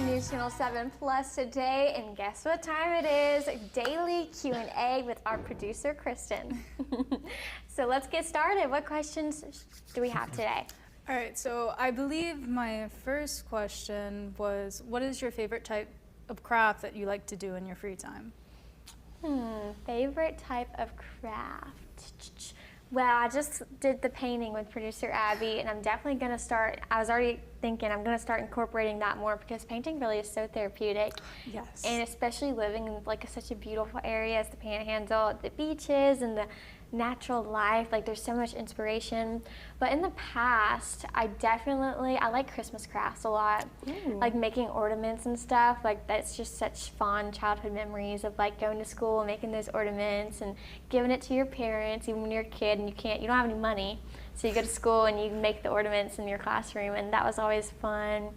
News Channel 7 Plus today, and guess what time it is? Daily Q&A with our producer, Kristen. So let's get started. What questions do we have today? All right, so I believe my first question was, what is your favorite type of craft that you like to do in your free time? Favorite type of craft? Well, I just did the painting with producer Abby, and I'm definitely going to start, I was already thinking I'm going to start incorporating that more because painting really is so therapeutic. Yes. And especially living in like such a beautiful area as the Panhandle, the beaches and the natural life, like there's so much inspiration. But in the past, I like Christmas crafts a lot. Ooh. Like making ornaments and stuff, like that's just such fond childhood memories of like going to school and making those ornaments and giving it to your parents even when you're a kid and you don't have any money. So you go to school and you make the ornaments in your classroom, and that was always fun.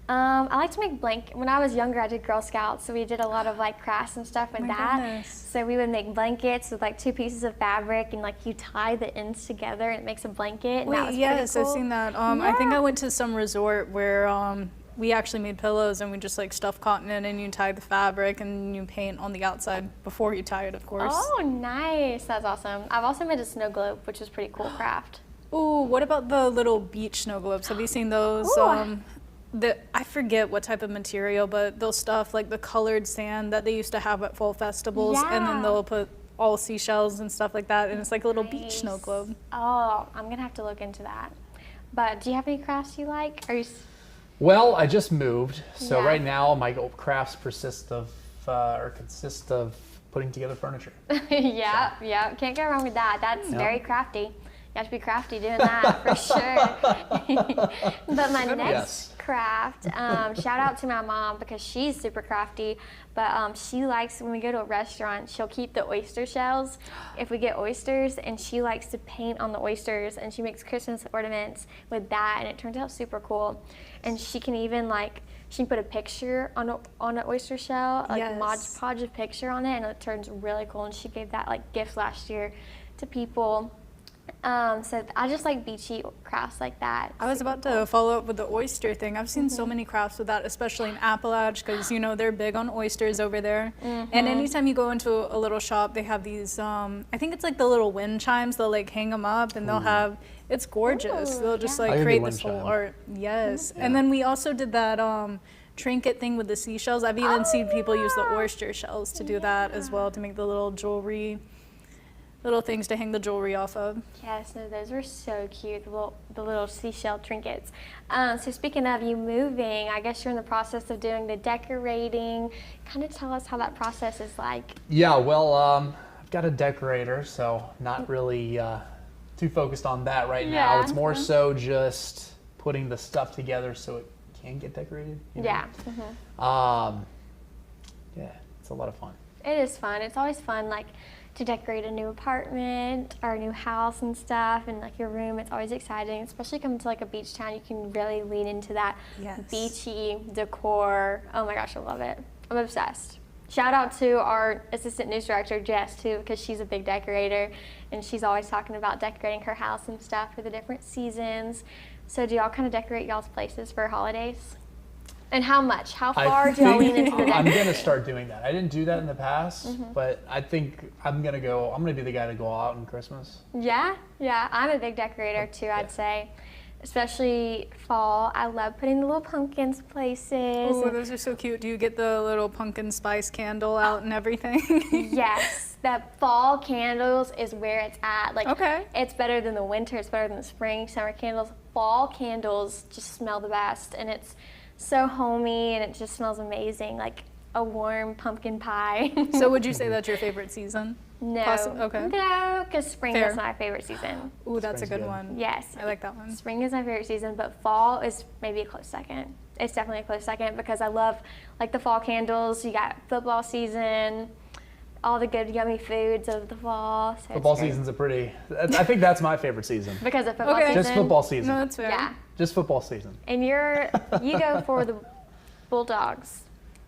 I like to make when I was younger, I did Girl Scouts, so we did a lot of like crafts and stuff with that. Goodness. So we would make blankets with like 2 pieces of fabric, and like you tie the ends together and it makes a blanket. And that was yes, pretty cool. I've seen that. I think I went to some resort where we actually made pillows and we just like stuffed cotton in and you tie the fabric and you paint on the outside before you tie it, of course. Oh, nice. That's awesome. I've also made a snow globe, which was a pretty cool craft. Ooh, what about the little beach snow globes? Have you seen those? I forget what type of material, but they'll stuff like the colored sand that they used to have at fall festivals, and then they'll put all seashells and stuff like that, and it's like a little beach snow globe. Oh, I'm going to have to look into that. But do you have any crafts you like? Well, I just moved, so right now my crafts consist of putting together furniture. Yeah, can't go wrong with that. That's very crafty. You have to be crafty doing that for sure. But my next craft, shout out to my mom because she's super crafty, but she likes, when we go to a restaurant, she'll keep the oyster shells if we get oysters, and she likes to paint on the oysters, and she makes Christmas ornaments with that, and it turns out super cool. And she can even she can put a picture on an oyster shell, like a Mod Podge of picture on it, and it turns really cool, and she gave that gift last year to people. So I just like beachy crafts like that. I was about to follow up with the oyster thing. I've seen so many crafts with that, especially in Appalachia, because they're big on oysters over there. And anytime you go into a little shop, they have these, I think it's like the little wind chimes. They'll hang them up, and they'll have, it's gorgeous. They'll just create this whole art. Yes. And then we also did that trinket thing with the seashells. I've even seen people use the oyster shells to do that as well, to make the little jewelry. Little things to hang the jewelry off of. Yes, no, those were so cute, the little seashell trinkets. So speaking of you moving, I guess you're in the process of doing the decorating. Kind of tell us how that process is like. Yeah, well, I've got a decorator, so not really too focused on that right now. It's more so just putting the stuff together so it can get decorated. Yeah. Yeah, it's a lot of fun. It is fun. It's always fun, to decorate a new apartment or a new house and stuff, and your room. It's always exciting, especially coming to a beach town. You can really lean into that beachy decor. Oh my gosh, I love it. I'm obsessed. Shout out to our assistant news director, Jess, too, because she's a big decorator, and she's always talking about decorating her house and stuff for the different seasons. So do y'all kind of decorate y'all's places for holidays? And how much? How far do y'all lean into the decorating? I'm going to start doing that. I didn't do that in the past, but I think I'm going to be the guy to go out on Christmas. Yeah. I'm a big decorator too, I'd say. Especially fall. I love putting the little pumpkins places. Oh, those are so cute. Do you get the little pumpkin spice candle out and everything? Yes. The fall candles is where it's at. It's better than the winter. It's better than the spring, summer candles. Fall candles just smell the best, and it's so homey, and it just smells amazing, like a warm pumpkin pie. So would you say that's your favorite season? No. Okay. No, because spring is my favorite season. Ooh, that's a good one. Yes. I like that one. Spring is my favorite season, but fall is maybe a close second. It's definitely a close second because I love the fall candles. You got football season, all the good yummy foods of the fall. So football season's I think that's my favorite season. Because of football season? Just football season. No, that's fair. Yeah. Just football season. And you go for the Bulldogs.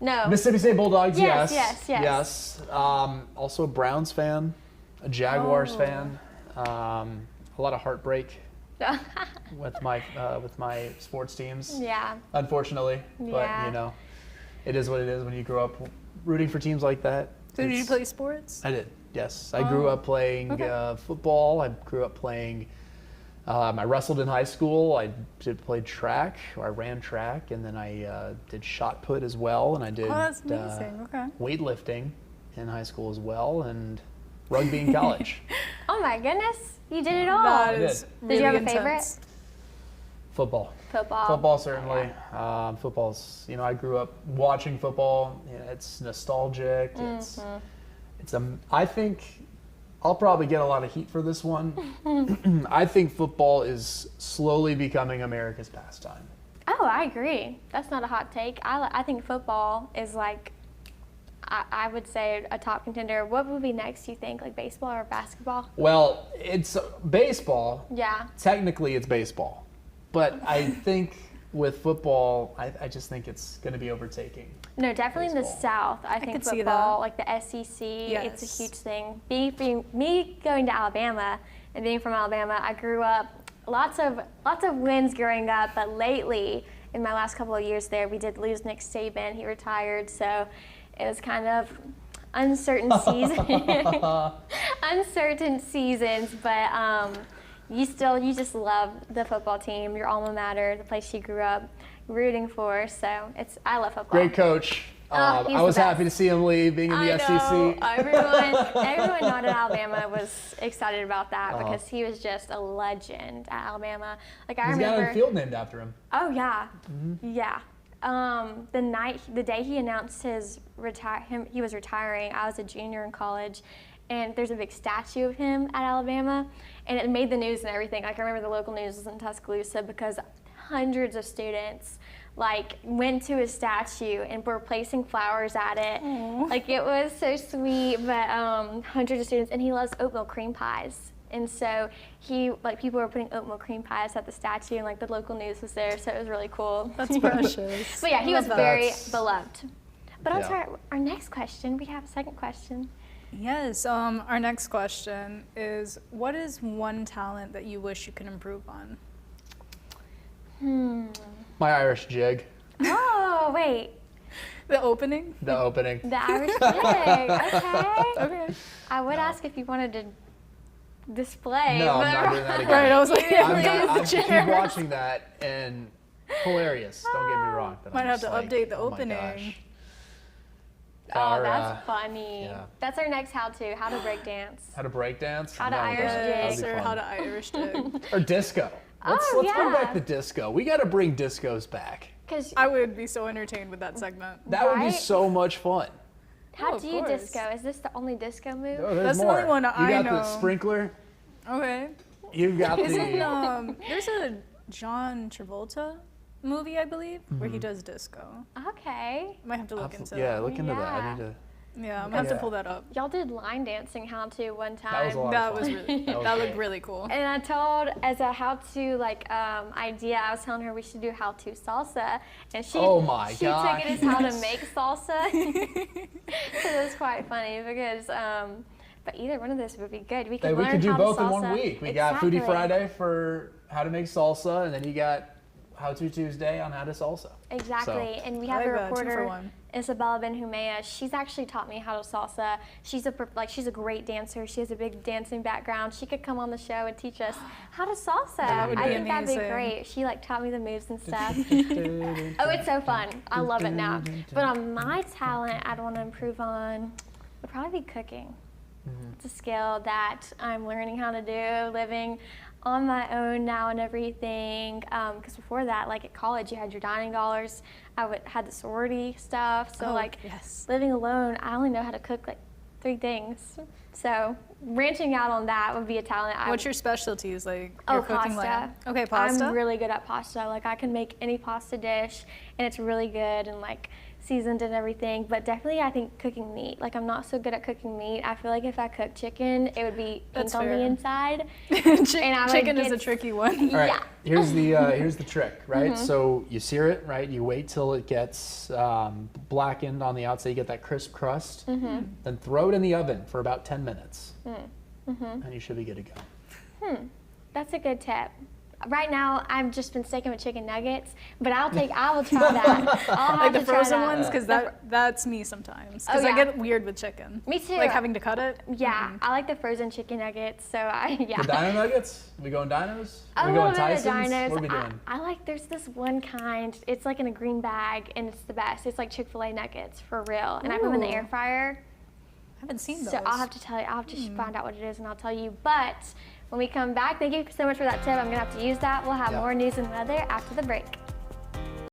No. Mississippi State Bulldogs, yes. Yes. Also a Browns fan, a Jaguars fan, a lot of heartbreak with my sports teams. Yeah. Unfortunately, Yeah. but you know, it is what it is when you grow up rooting for teams like that. So did you play sports? I did. Yes, I grew up playing football. I grew up playing. I wrestled in high school. I did play track. I ran track, and then I did shot put as well. And I did that's amazing. weightlifting in high school as well, and rugby in college. Oh my goodness, you did it all. That is really Did you have a intense. favorite? Football. Football. Football, certainly. Football's, you know, I grew up watching football. You know, it's nostalgic. I think I'll probably get a lot of heat for this one. I think football is slowly becoming America's pastime. Oh, I agree. That's not a hot take. I think football is like, I would say a top contender. What would be next, you think? Like baseball or basketball? Well, it's baseball. Yeah. Technically, it's baseball. But I think with football, I just think it's going to be overtaking. No, definitely in the baseball. South. I think could see football, that. like the SEC, it's a Yes. huge thing. Me going to Alabama and being from Alabama, I grew up lots of wins growing up, but lately in my last couple of years there, we did lose Nick Saban. He retired, so it was kind of uncertain seasons, but you just love the football team, your alma mater, the place you grew up rooting for. So I love football. Great coach. He's I was the happy to best. see him leave, being in the I SEC. know. Everyone not at Alabama was excited about that because he was just a legend at Alabama. Like I He's got remember. a field named after him. Oh yeah, yeah. The day he announced he was retiring, I was a junior in college, and there's a big statue of him at Alabama, and it made the news and everything. Like I remember the local news was in Tuscaloosa because hundreds of students went to his statue and were placing flowers at it. Aww. Like it was so sweet, but hundreds of students, and he loves oatmeal cream pies. And so people were putting oatmeal cream pies at the statue, and the local news was there, so it was really cool. That's precious. But yeah, he was Love that. very beloved. But on Yeah. to our next question. We have a second question. Yes, our next question is, what is one talent that you wish you could improve on? My Irish jig. Oh, wait. The opening? The opening. The Irish jig. Okay. Okay. I would ask if you wanted to display. No, but I'm not doing that again. Right, I was like, I keep watching that, and hilarious. Don't get me wrong. But Might I'm have just to like, update the oh my opening. gosh. Oh, that's funny. yeah. That's our next how-to break dance. How to break dance? How to That would be- Irish that'd be Yes, or fun. how to Irish jig. Or disco. Let's Oh, bring yeah. back the disco. We got to bring discos back. Because I would be so entertained with that segment. That would be Right? so much fun. how of do you course. disco? Is this the only disco move? Oh, there's That's the more. only one you I got know. the sprinkler. Okay. You've got Isn't the. there's a John Travolta movie, I believe, where he does disco. Okay. Might have to look into Yeah, that. look into that. I Yeah. need to. Yeah, I'm gonna have to Yeah. pull that up. Y'all did line dancing how-to one time. That was a lot That of was fun. really, That was that looked great. really cool. And I told, as a how-to idea, I was telling her we should do how-to salsa, and she Oh my she gosh, took it as how to yes. make salsa. So it was quite funny because, but either one of those would be good. We could Hey, we learn could do how to both in salsa. one week. We got Foodie Exactly. Friday for how to make salsa, and then you got How to Tuesday on how to salsa. Exactly, and we I have a like that, 2 for reporter, 1. Isabella Benjumea. She's actually taught me how to salsa. She's a great dancer. She has a big dancing background. She could come on the show and teach us how to salsa. That would I be think that'd be amazing. great. She taught me the moves and stuff. Oh, it's so fun. I love it now. But on my talent, I'd want to improve on would probably be cooking. It's a skill that I'm learning how to do, living on my own now and everything. Because before that, at college, you had your dining dollars. I had the sorority stuff. So yes. living alone, I only know how to cook 3 things. So branching out on that would be a talent. What's your specialties? You're Oh, cooking pasta. Okay, pasta. I'm really good at pasta. I can make any pasta dish, and it's really good and seasoned and everything. But definitely, I think cooking meat. I'm not so good at cooking meat. I feel like if I cook chicken, it would be That's pink on the fair. inside. Chicken is a tricky one. All right. Yeah. Here's the trick, right? So you sear it, right? You wait till it gets blackened on the outside. You get that crisp crust. Then throw it in the oven for about 10 minutes, and you should be good to go. That's a good tip. Right now, I've just been sticking with chicken nuggets, but I will try that. I'll have Like the to try frozen that. ones, because that's me sometimes. Because Oh, I yeah. get weird with chicken. Me too. Like having to cut it. Yeah, I like the frozen chicken nuggets. So yeah. The Dino Nuggets? We going Dinos? A We little going bit of Tyson's? dinos. What are we doing? I like, there's this one kind, it's like in a green bag, and it's the best. It's like Chick-fil-A nuggets, for real. And I put them in the Ooh. air fryer. I haven't seen those. So I'll have to tell you, I'll have to find out what it is and I'll tell you. But when we come back, thank you so much for that tip. I'm gonna have to use that. We'll have Yeah. more news and weather after the break.